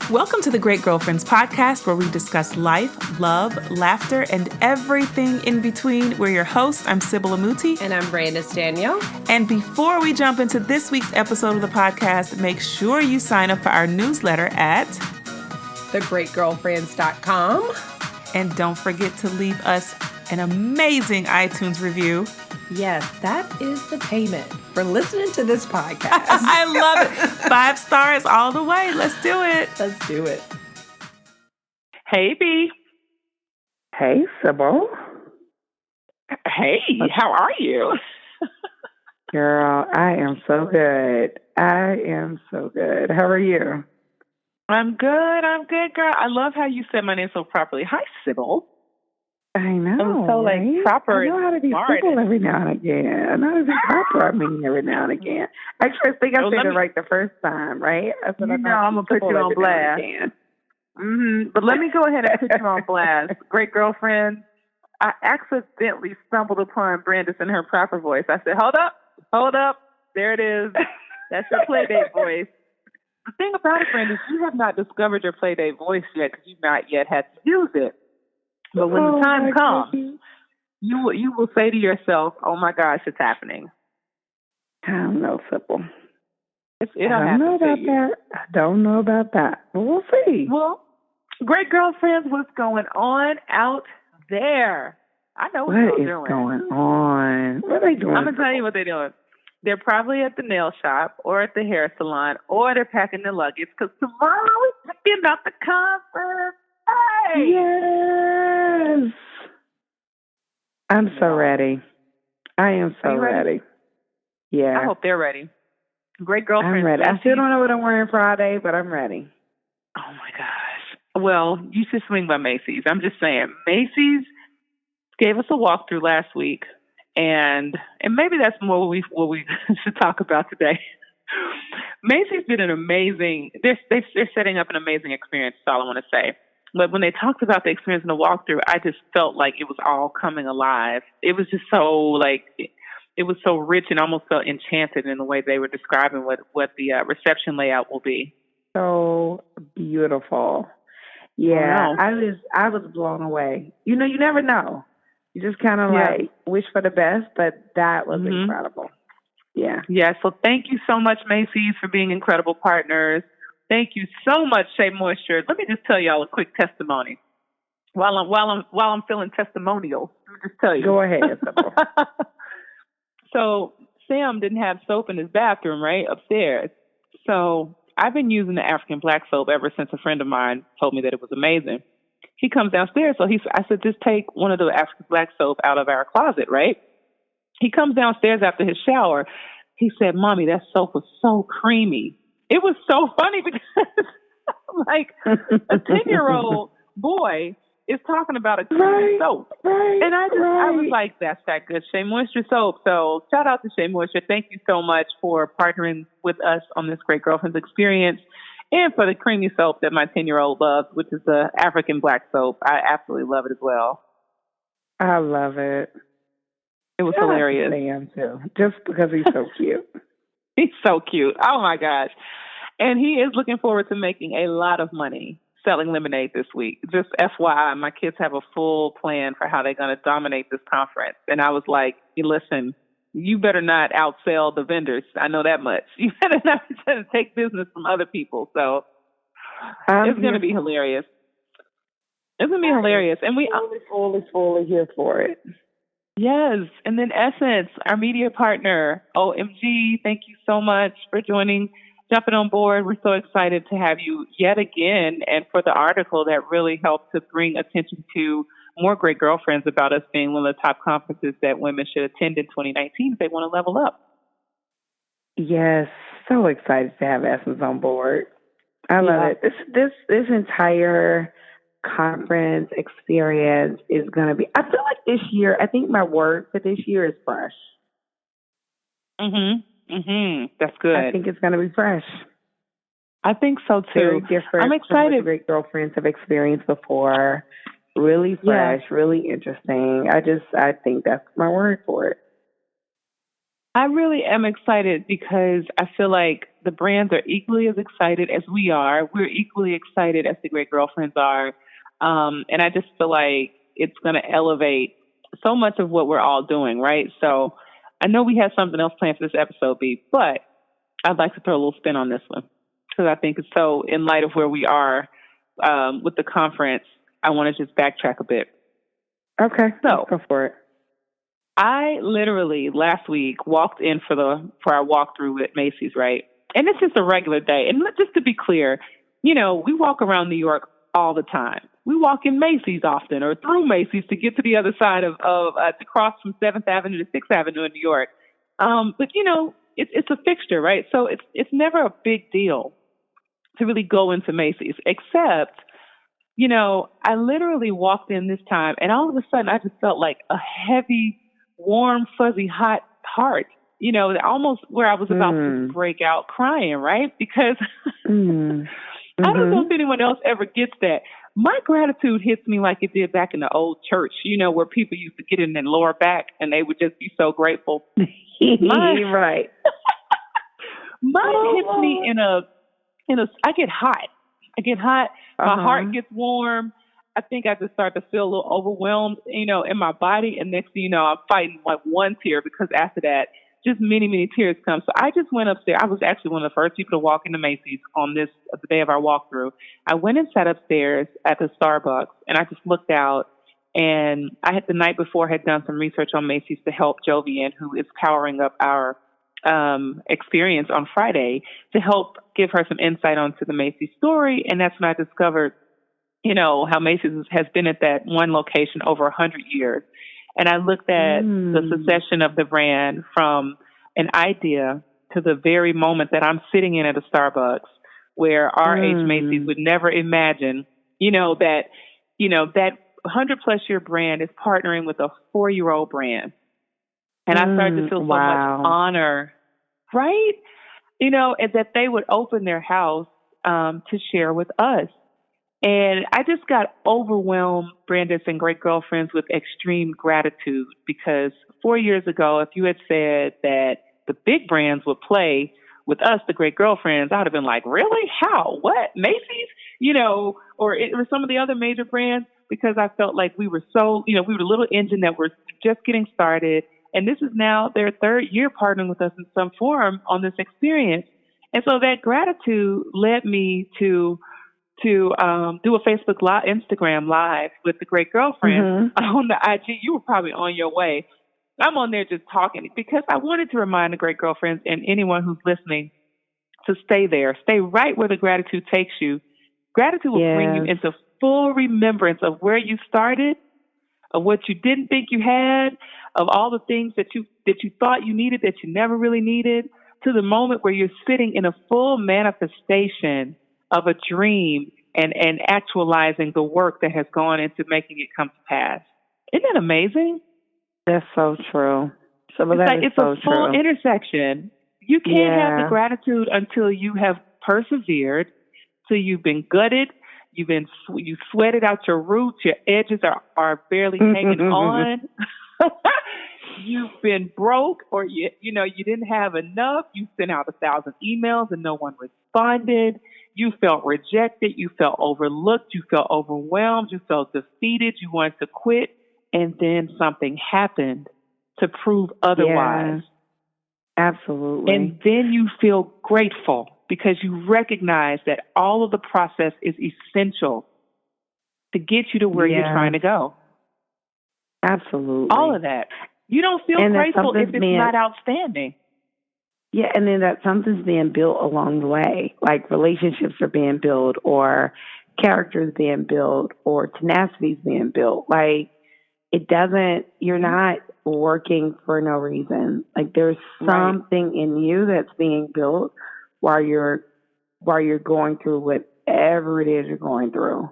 Welcome to the Great Girlfriends podcast, where we discuss life, love, laughter, and everything in between. We're your hosts. I'm Sybil and And I'm Brandice Danielle. And before we jump into this week's episode of the podcast, make sure you sign up for our newsletter at thegreatgirlfriends.com. And don't forget to leave us an amazing iTunes review. Yes, that is the payment for listening to this podcast. I love it. 5 stars all the way. Let's do it. Let's do it. Hey, B. Hey, Sybil. Hey, how are you? Girl, I am so good. How are you? I'm good, girl. I love how you said my name so properly. Hi, Sybil. I know. I'm so right? proper. I know how to be smart. Sybil every now and again. I know how to be proper. Every now and again. Actually, I think I said it right the first time, right? I said, I'm gonna put you on blast. But let me go ahead and put you on blast. Great girlfriend. I accidentally stumbled upon Brandice in her proper voice. I said, hold up. There it is. That's your playdate voice. The thing about it, Brandice, you have not discovered your playdate voice yet because you've not yet had to use it. But when the time comes, you will say to yourself, oh my gosh, it's happening. I don't know, Sybil. I don't know about that. But we'll see. Well, great girlfriends, what's going on out there? I know what they're doing. What is going on? What are they doing? I'm going to tell you what they're doing. They're probably at the nail shop or at the hair salon or they're packing their luggage because tomorrow is picking up the conference. Hey! Yes! I'm so ready. I am so ready. Yeah. I hope they're ready. Great girlfriend. I'm ready. I still don't know what I'm wearing Friday, but I'm ready. Oh my gosh. Well, you should swing by Macy's. I'm just saying. Macy's gave us a walkthrough last week, and maybe that's more what we should talk about today. Macy's did an amazing. They're setting up an amazing experience. That's all I want to say. But when they talked about the experience in the walkthrough, I just felt like it was all coming alive. It was just so it was so rich and almost felt enchanted in the way they were describing what the reception layout will be. So beautiful. Yeah, I was blown away. You never know. You just kind of wish for the best, but that was incredible. Yeah. Yeah. So thank you so much, Macy's, for being incredible partners. Thank you so much, Shea Moisture. Let me just tell y'all a quick testimony. While I'm feeling testimonial, let me just tell you. Go ahead. So Sam didn't have soap in his bathroom, right, upstairs. So I've been using the African black soap ever since a friend of mine told me that it was amazing. He comes downstairs, so I said, just take one of the African black soap out of our closet, right? He comes downstairs after his shower. He said, Mommy, that soap was so creamy. It was so funny because like a 10-year-old boy is talking about a creamy soap. Right, and I was like, that's that good Shea Moisture soap. So shout out to Shea Moisture. Thank you so much for partnering with us on this Great Girlfriends experience and for the creamy soap that my 10-year-old loves, which is the African black soap. I absolutely love it as well. I love it. It was hilarious. Sam too, just because he's so cute. He's so cute. Oh, my gosh. And he is looking forward to making a lot of money selling lemonade this week. Just FYI, my kids have a full plan for how they're going to dominate this conference. And I was like, listen, you better not outsell the vendors. I know that much. You better not take business from other people. So it's going to be hilarious. It's going to be hilarious. And we fully here for it. Yes. And then Essence, our media partner, OMG, thank you so much for jumping on board. We're so excited to have you yet again and for the article that really helped to bring attention to more great girlfriends about us being one of the top conferences that women should attend in 2019 if they want to level up. Yes. So excited to have Essence on board. I love it. This entire conference experience is going to be, I feel like this year, I think my word for this year is fresh. That's good. I think it's going to be fresh. I think so too. Very different. I'm excited. From what great girlfriends have experienced before. Really fresh, really interesting. I think that's my word for it. I really am excited because I feel like the brands are equally as excited as we are. We're equally excited as the Great Girlfriends are. And I just feel like it's going to elevate so much of what we're all doing, right? So I know we have something else planned for this episode, B, but I'd like to throw a little spin on this one because I think it's so in light of where we are with the conference. I want to just backtrack a bit. Okay, so go for it. I literally last week walked in for our walkthrough at Macy's, right? And it's just a regular day. And just to be clear, we walk around New York all the time. We walk in Macy's often or through Macy's to get to the other side to cross from 7th Avenue to 6th Avenue in New York. But it's a fixture, right? So it's never a big deal to really go into Macy's, except, I literally walked in this time and all of a sudden I just felt like a heavy, warm, fuzzy, hot heart, almost where I was about to break out crying, right? Because I don't know if anyone else ever gets that. My gratitude hits me like it did back in the old church, where people used to get in their lower back and they would just be so grateful. Right. Mine hits me in a, I get hot. My heart gets warm. I think I just start to feel a little overwhelmed, in my body. And next thing you know, I'm fighting like one tear because after that, just many, many tears come. So I just went upstairs. I was actually one of the first people to walk into Macy's on the day of our walkthrough. I went and sat upstairs at the Starbucks and I just looked out, and I had the night before had done some research on Macy's to help Jovian, who is powering up our experience on Friday, to help give her some insight onto the Macy's story. And that's when I discovered, how Macy's has been at that one location over 100 years. And I looked at the succession of the brand from an idea to the very moment that I'm sitting in at a Starbucks, where our age Macy's would never imagine, that 100 plus year brand is partnering with a 4-year-old brand. And I started to feel so much honor, right? And that they would open their house to share with us. And I just got overwhelmed, Brandice and Great Girlfriends, with extreme gratitude because 4 years ago, if you had said that the big brands would play with us, the Great Girlfriends, I would have been like, really? How? What? Macy's? Or some of the other major brands, because I felt like we were so, we were the little engine that were just getting started. And this is now their 3rd year partnering with us in some form on this experience. And so that gratitude led me to do a Facebook Live, Instagram Live with the Great Girlfriend on the IG. You were probably on your way. I'm on there just talking because I wanted to remind the Great Girlfriends and anyone who's listening to stay there. Stay right where the gratitude takes you. Gratitude will bring you into full remembrance of where you started, of what you didn't think you had, of all the things that you thought you needed that you never really needed, to the moment where you're sitting in a full manifestation of a dream and actualizing the work that has gone into making it come to pass. Isn't that amazing? That's so true. It's a full intersection. You can't have the gratitude until you have persevered, till you've been gutted, you sweated out your roots, your edges are barely hanging on. You've been broke, or you didn't have enough. You sent out 1,000 emails and no one responded. You felt rejected. You felt overlooked. You felt overwhelmed. You felt defeated. You wanted to quit. And then something happened to prove otherwise. Yeah, absolutely. And then you feel grateful because you recognize that all of the process is essential to get you to where you're trying to go. Absolutely. All of that. You don't feel grateful if it's not outstanding. Yeah, and then that something's being built along the way, like relationships are being built, or characters being built, or tenacity's being built. Like, you're not working for no reason. Like, there's something in you that's being built while you're going through whatever it is you're going through.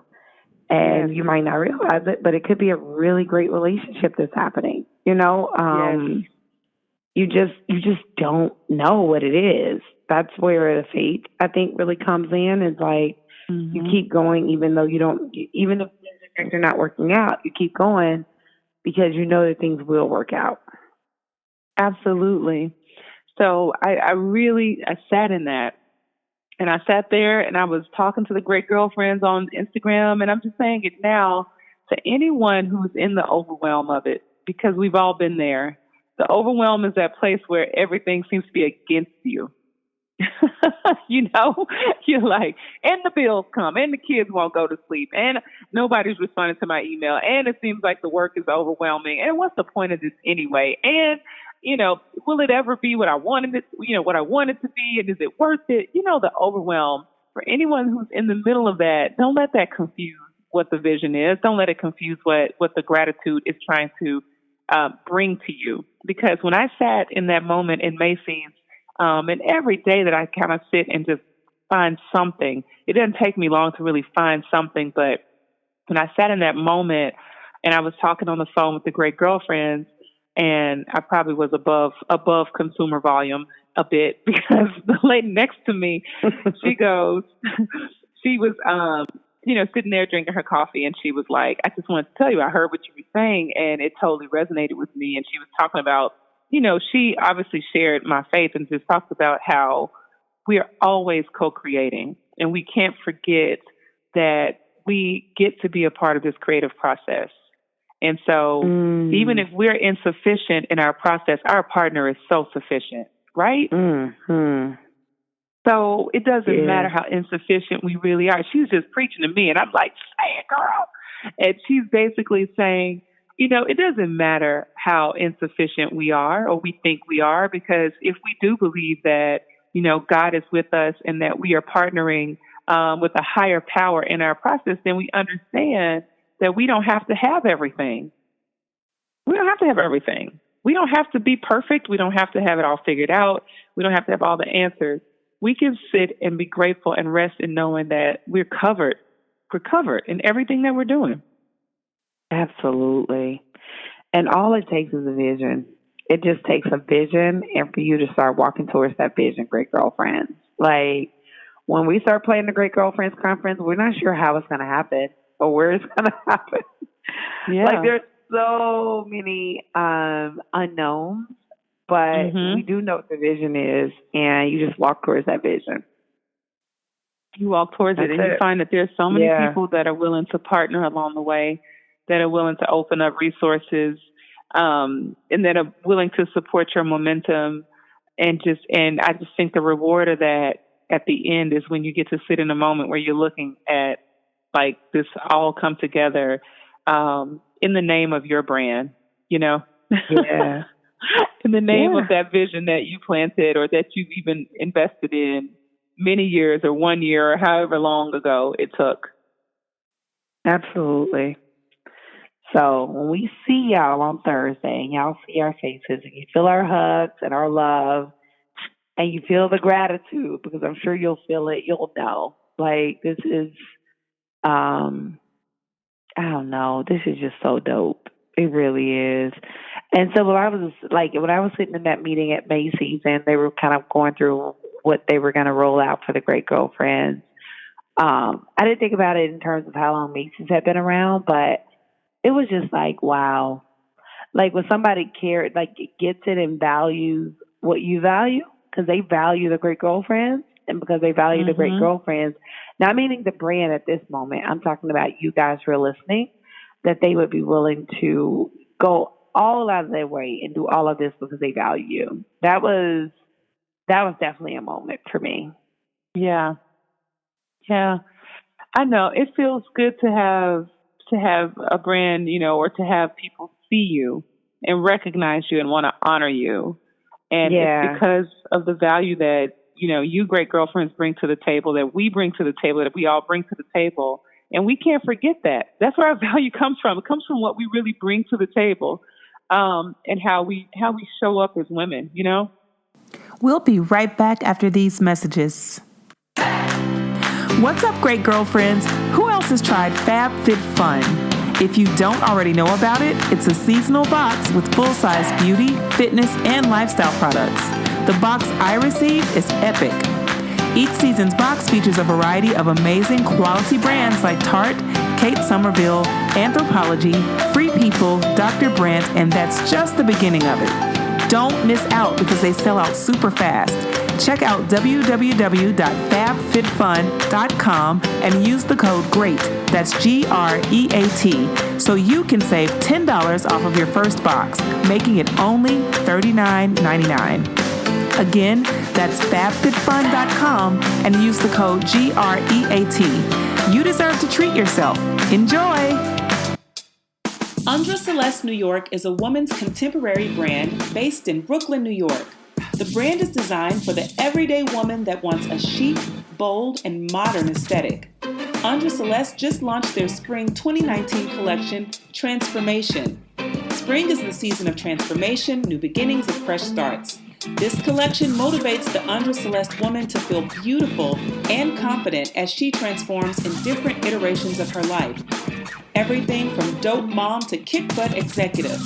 And you might not realize it, but it could be a really great relationship that's happening. You just don't know what it is. That's where the faith, I think, really comes in. Is like you keep going, even though even if things are not working out, you keep going because you know that things will work out. Absolutely. So I sat in that, and I sat there and I was talking to the great girlfriends on Instagram, and I'm just saying it now to anyone who's in the overwhelm of it, because we've all been there. The overwhelm is that place where everything seems to be against you. You know, you're like, and the bills come, and the kids won't go to sleep, and nobody's responding to my email, and it seems like the work is overwhelming, and what's the point of this anyway? And, you know, will it ever be what I wanted it, what I want it to be, and is it worth it? You know, the overwhelm. For anyone who's in the middle of that, don't let that confuse what the vision is. Don't let it confuse what the gratitude is trying to bring to you. Because when I sat in that moment in Macy's, and every day that I kind of sit and just find something, it doesn't take me long to really find something. But when I sat in that moment and I was talking on the phone with the great girlfriends, and I probably was above consumer volume a bit, because the lady next to me, she was, sitting there drinking her coffee, and she was like, I just wanted to tell you, I heard what you were saying, and it totally resonated with me. And she was talking about, she obviously shared my faith and just talked about how we are always co-creating, and we can't forget that we get to be a part of this creative process. And so even if we're insufficient in our process, our partner is so sufficient, right? Mm-hmm. So it doesn't matter how insufficient we really are. She's just preaching to me, and I'm like, say it, girl. And she's basically saying, it doesn't matter how insufficient we are or we think we are, because if we do believe that, God is with us and that we are partnering with a higher power in our process, then we understand that we don't have to have everything. We don't have to have everything. We don't have to be perfect. We don't have to have it all figured out. We don't have to have all the answers. We can sit and be grateful and rest in knowing that we're covered. We're covered in everything that we're doing. Absolutely. And all it takes is a vision. It just takes a vision, and for you to start walking towards that vision, great girlfriends. Like, when we start playing the Great Girlfriends Conference, we're not sure how it's going to happen or where it's going to happen. Yeah. Like, there's so many unknowns, but we do know what the vision is, and you just walk towards that vision. You walk towards it, and you find that there's so many people that are willing to partner along the way, that are willing to open up resources, and that are willing to support your momentum. And I just think the reward of that at the end is when you get to sit in a moment where you're looking at, like, this all come together in the name of your brand, Yeah. In the name of that vision that you planted or that you've even invested in many years or 1 year or however long ago it took. Absolutely. So when we see y'all on Thursday and y'all see our faces and you feel our hugs and our love and you feel the gratitude, because I'm sure you'll feel it, you'll know. Like, this is, I don't know, this is just so dope. It really is. And so when I was sitting in that meeting at Macy's and they were kind of going through what they were going to roll out for the Great Girlfriends, I didn't think about it in terms of how long Macy's had been around, but it was just like, wow. Like, when somebody gets it and values what you value, because they value the Great Girlfriends, and because they value the Great Girlfriends, not meaning the brand at this moment, I'm talking about you guys who are listening, that they would be willing to go all out of their way and do all of this because they value you. That was definitely a moment for me. Yeah. Yeah. I know. It feels good to have a brand, or to have people see you and recognize you and want to honor you. And it's because of the value that, you Great Girlfriends bring to the table, that we bring to the table, that we all bring to the table. And we can't forget that. That's where our value comes from. It comes from what we really bring to the table, and how we show up as women, We'll be right back after these messages. What's up, great girlfriends? Who else has tried FabFitFun? If you don't already know about it, it's a seasonal box with full-size beauty, fitness, and lifestyle products. The box I received is epic. Each season's box features a variety of amazing quality brands like Tarte, Kate Somerville, Anthropologie, Free People, Dr. Brandt, and that's just the beginning of it. Don't miss out because they sell out super fast. Check out www.fabfitfun.com and use the code GREAT, that's GREAT, so you can save $10 off of your first box, making it only $39.99. Again, that's fabfitfun.com and use the code GREAT. You deserve to treat yourself. Enjoy! Andra Celeste New York is a woman's contemporary brand based in Brooklyn, New York. The brand is designed for the everyday woman that wants a chic, bold, and modern aesthetic. Andra Celeste just launched their spring 2019 collection, Transformation. Spring is the season of transformation, new beginnings, and fresh starts. This collection motivates the Andra Celeste woman to feel beautiful and confident as she transforms in different iterations of her life. Everything from dope mom to kick-butt executive.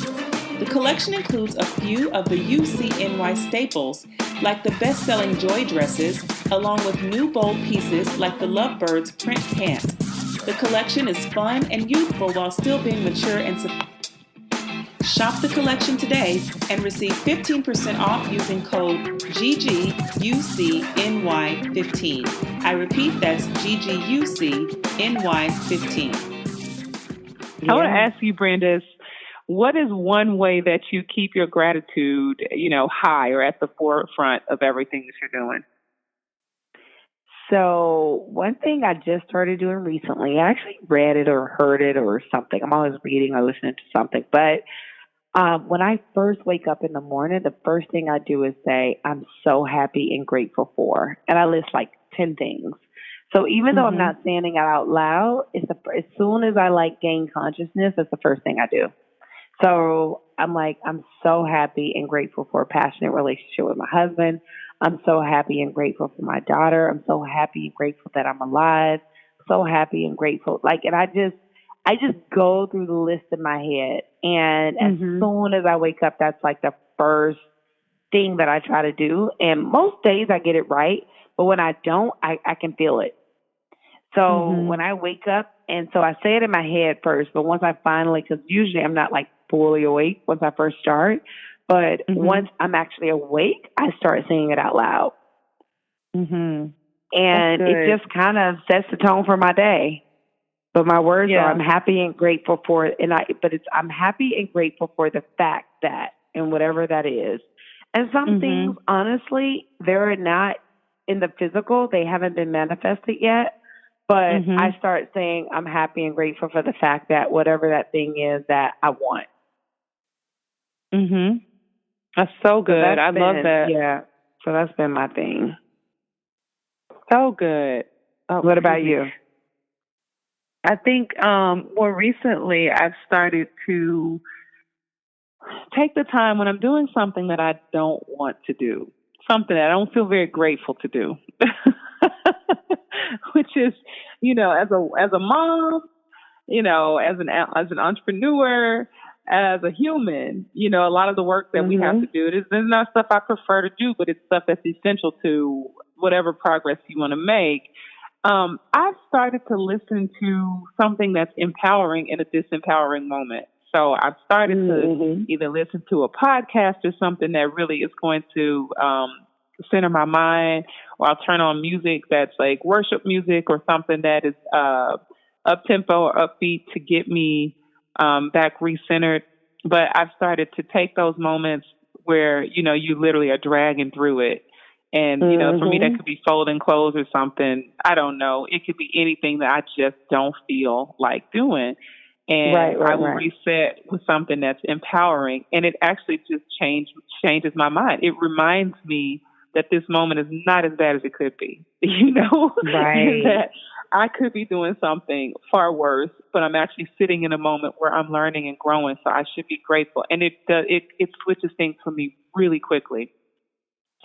The collection includes a few of the UCNY staples, like the best-selling Joy dresses, along with new bold pieces like the Lovebirds print pant. The collection is fun and youthful while still being mature and Shop the collection today and receive 15% off using code GGUCNY15. I repeat, that's GGUCNY15. I want to ask you, Brandice, what is one way that you keep your gratitude, high or at the forefront of everything that you're doing? So one thing I just started doing recently, I actually read it or heard it or something. I'm always reading or listening to something. But when I first wake up in the morning, the first thing I do is say, I'm so happy and grateful for. And I list like 10 things. So even though I'm not saying it out loud, as soon as I gain consciousness, that's the first thing I do. So I'm so happy and grateful for a passionate relationship with my husband. I'm so happy and grateful for my daughter. I'm so happy and grateful that I'm alive. So happy and grateful. And I just go through the list in my head. And as soon as I wake up, that's the first thing that I try to do. And most days I get it right. But when I don't, I can feel it. So when I wake up, and so I say it in my head first, but once I finally, because usually I'm not fully awake once I first start, but once I'm actually awake, I start saying it out loud. And it just kind of sets the tone for my day. But my words are, I'm happy and grateful for it. I'm happy and grateful for the fact that, and whatever that is. And some things, honestly, they're not in the physical. They haven't been manifested yet. But I start saying I'm happy and grateful for the fact that whatever that thing is that I want. That's so good. I love that. Yeah. So that's been my thing. So good. What about you? I think more recently I've started to take the time when I'm doing something that I don't want to do, something that I don't feel very grateful to do. Which is, as a mom, as an entrepreneur, as a human, a lot of the work that we have to do, there's not stuff I prefer to do, but it's stuff that's essential to whatever progress you want to make. I've started to listen to something that's empowering in a disempowering moment. So I've started to either listen to a podcast or something that really is going to center my mind, or I'll turn on music that's worship music or something that is up-tempo or upbeat to get me back recentered. But I've started to take those moments where, you literally are dragging through it. And, for me, that could be folding clothes or something. I don't know. It could be anything that I just don't feel like doing. And I will reset with something that's empowering. And it actually just changes my mind. It reminds me that this moment is not as bad as it could be, and that I could be doing something far worse, but I'm actually sitting in a moment where I'm learning and growing, so I should be grateful. And it switches things for me really quickly.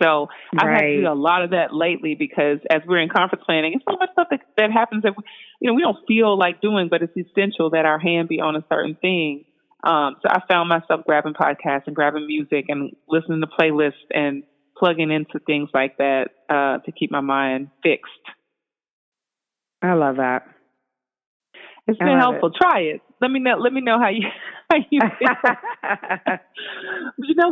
So I've had to do a lot of that lately because as we're in conference planning, it's so much stuff that happens that we don't feel like doing, but it's essential that our hand be on a certain thing. So I found myself grabbing podcasts and grabbing music and listening to playlists and plugging into things like that to keep my mind fixed. I love that. It's been helpful. Try it. Let me know how you feel.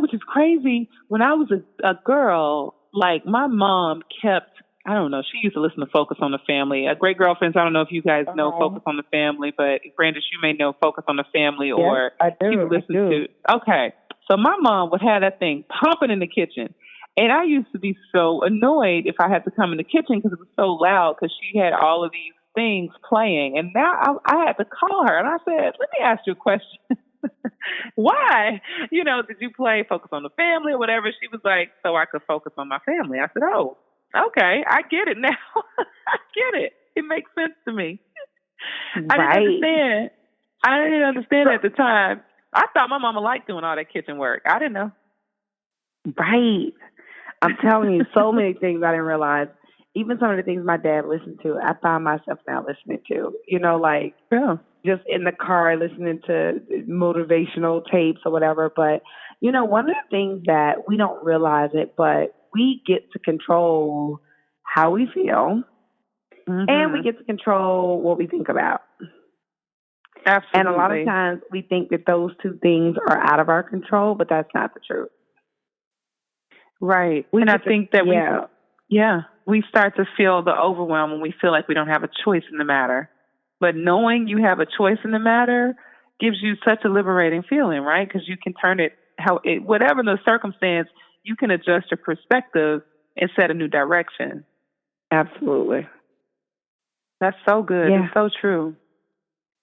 Which is crazy. When I was a girl, like my mom kept, I don't know, she used to listen to Focus on the Family. Great Girlfriends, I don't know if you guys know Focus on the Family, but Brandice, you may know Focus on the Family, or I do. she would listen to. Okay. So my mom would have that thing pumping in the kitchen. And I used to be so annoyed if I had to come in the kitchen because it was so loud because she had all of these things playing. And now I had to call her and I said, let me ask you a question. Why? Did you play Focus on the Family or whatever? She was like, so I could focus on my family. I said, oh, okay, I get it now. I get it. It makes sense to me. I didn't understand at the time. I thought my mama liked doing all that kitchen work. I didn't know. Right. I'm telling you, so many things I didn't realize. Even some of the things my dad listened to, I find myself now listening to. Just in the car listening to motivational tapes or whatever. But, one of the things that we don't realize it, but we get to control how we feel, and we get to control what we think about. Absolutely. And a lot of times we think that those two things are out of our control, but that's not the truth. Right. And I think that we start to feel the overwhelm when we feel like we don't have a choice in the matter. But knowing you have a choice in the matter gives you such a liberating feeling, right? Because you can turn it, whatever the circumstance, you can adjust your perspective and set a new direction. Absolutely. That's so good. Yeah. It's so true.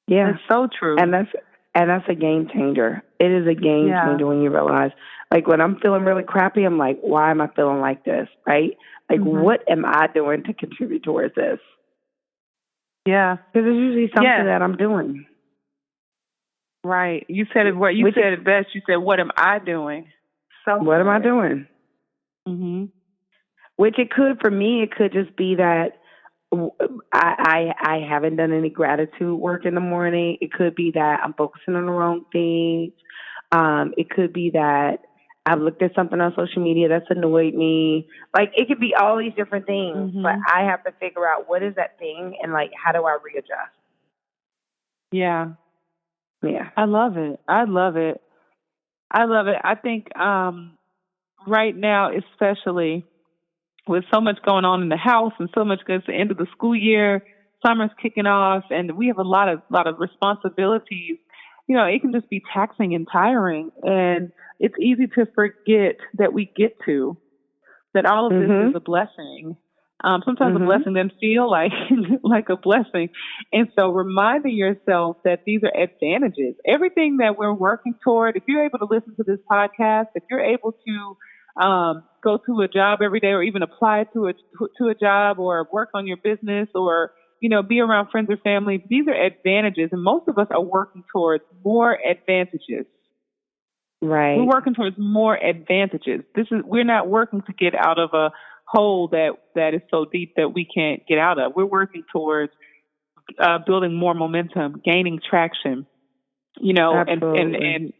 Yeah. It's so true. And that's a game changer. It is a game changer when you realize, like, when I'm feeling really crappy, I'm like, why am I feeling like this, right? Like, what am I doing to contribute towards this? Yeah. Because it's usually something that I'm doing. Right. You said it. What you said it best. You said, "What am I doing?" So what am I doing? Mm-hmm. Which for me, it could just be that I haven't done any gratitude work in the morning. It could be that I'm focusing on the wrong things. It could be that I've looked at something on social media that's annoyed me. Like, it could be all these different things, but I have to figure out what is that thing and, like, how do I readjust? Yeah. Yeah. I love it. I think right now, especially with so much going on in the house and so much because the end of the school year, summer's kicking off, and we have a lot of responsibilities. It can just be taxing and tiring, and it's easy to forget that we get to, that all of this is a blessing. Sometimes a blessing doesn't feel like a blessing. And so reminding yourself that these are advantages. Everything that we're working toward, if you're able to listen to this podcast, if you're able to go to a job every day, or even apply to a job, or work on your business, or be around friends or family, these are advantages, and most of us are working towards more advantages. Right. We're working towards more advantages. We're not working to get out of a hole that is so deep that we can't get out of. We're working towards building more momentum, gaining traction. And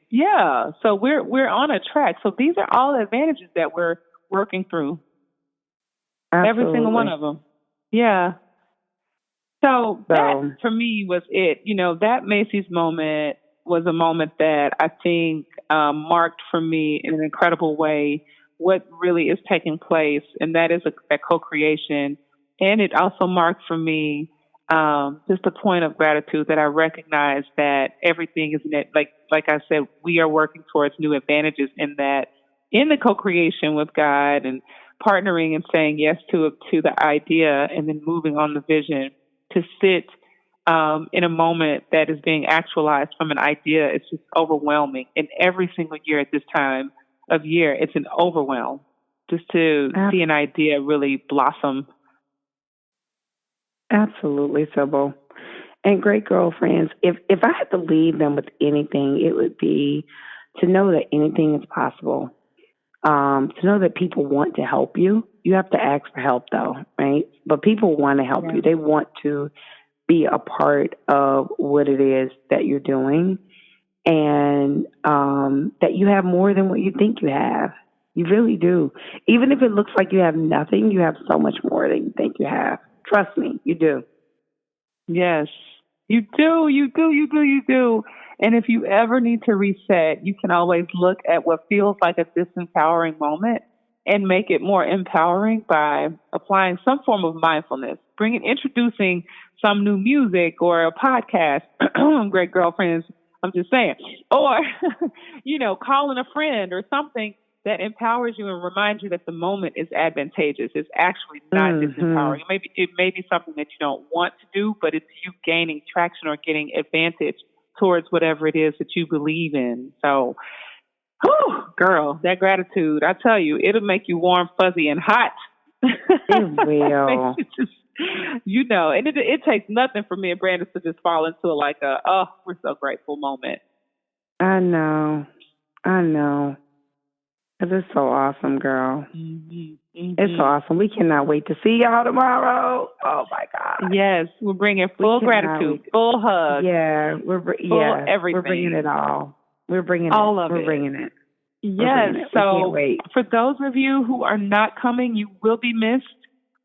so we're on a track. So these are all advantages that we're working through. Absolutely. Every single one of them. Yeah. So that for me was it. That Macy's moment was a moment that I think marked for me in an incredible way what really is taking place, and that is a co-creation. And it also marked for me just a point of gratitude that I recognize that everything is like I said, we are working towards new advantages in that, in the co-creation with God and partnering and saying yes to the idea and then moving on the vision, to sit in a moment that is being actualized from an idea. It's just overwhelming. And every single year at this time of year, it's an overwhelm just to see an idea really blossom. Absolutely, Sybil. And great girlfriends, if I had to leave them with anything, it would be to know that anything is possible. To know that people want to help you. You have to ask for help, though, right? But people want to help you. They want to be a part of what it is that you're doing, and that you have more than what you think you have. You really do. Even if it looks like you have nothing, you have so much more than you think you have. Trust me, you do. Yes, you do. You do. And if you ever need to reset, you can always look at what feels like a disempowering moment and make it more empowering by applying some form of mindfulness, introducing some new music or a podcast, great girlfriends, I'm just saying, or, calling a friend or something that empowers you and reminds you that the moment is advantageous. It's actually not disempowering. It may be something that you don't want to do, but it's you gaining traction or getting advantage towards whatever it is that you believe in. So, girl, that gratitude, I tell you, it'll make you warm, fuzzy, and hot. It will. And it takes nothing for me and Brandice to just fall into we're so grateful moment. I know. It's so awesome, girl. It's so awesome. We cannot wait to see y'all tomorrow. Oh, my God. Yes, we're bringing full gratitude, full hugs. Yeah, everything. We're bringing it all. We're bringing all it. Of we're it. bringing it. Yes, we can't wait. For those of you who are not coming, you will be missed.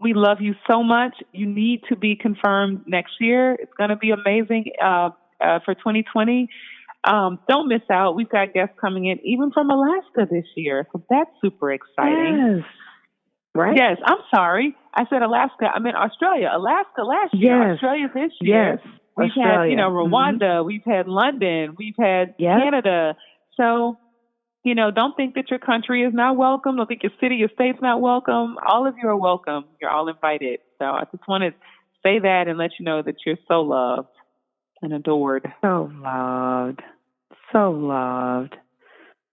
We love you so much. You need to be confirmed next year. It's going to be amazing for 2020. Don't miss out. We've got guests coming in, even from Alaska this year. So that's super exciting. Yes. Right? Yes. I'm sorry. I said Alaska. I meant Australia. Alaska last year. Yes. Australia this year. Yes. We've Australia. had, Rwanda. We've had London. We've had Canada. So, don't think that your country is not welcome. Don't think your city, your state's not welcome. All of you are welcome. You're all invited. So I just want to say that and let you know that you're so loved and adored. So loved. So loved.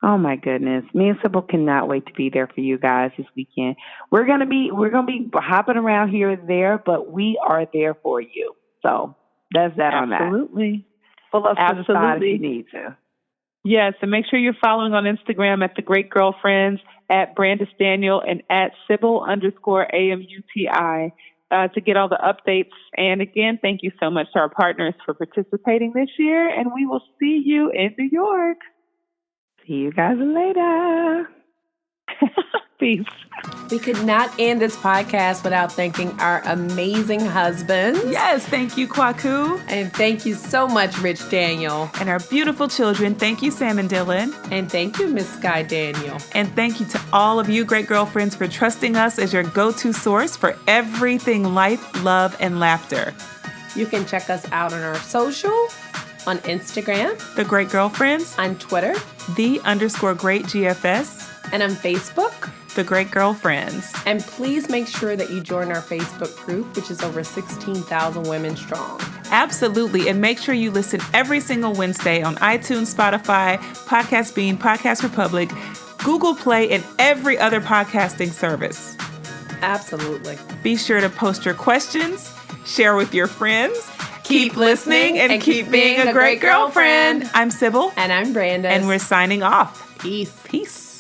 Oh my goodness. Me and Sybil cannot wait to be there for you guys this weekend. We're gonna be hopping around here and there, but we are there for you. So that's that on that. Absolutely. Pull us to the side if you need to. Yes, and make sure you're following on Instagram at The Great Girlfriends, at Brandice Daniel, and at Sybil_AMUTI to get all the updates. And again, thank you so much to our partners for participating this year, and we will see you in New York. See you guys later. Peace. We could not end this podcast without thanking our amazing husbands. Yes, thank you, Kwaku. And thank you so much, Rich Daniel. And our beautiful children, thank you, Sam and Dylan. And thank you, Miss Sky Daniel. And thank you to all of you great girlfriends for trusting us as your go-to source for everything life, love, and laughter. You can check us out on our social, on Instagram, The Great Girlfriends, on Twitter, _great_GFS, and on Facebook, The Great Girlfriends. And please make sure that you join our Facebook group, which is over 16,000 women strong. Absolutely. And make sure you listen every single Wednesday on iTunes, Spotify, Podcast Bean, Podcast Republic, Google Play, and every other podcasting service. Absolutely. Be sure to post your questions, share with your friends, keep listening, and keep being a great girlfriend. I'm Sybil. And I'm Brandice. And we're signing off. Peace. Peace.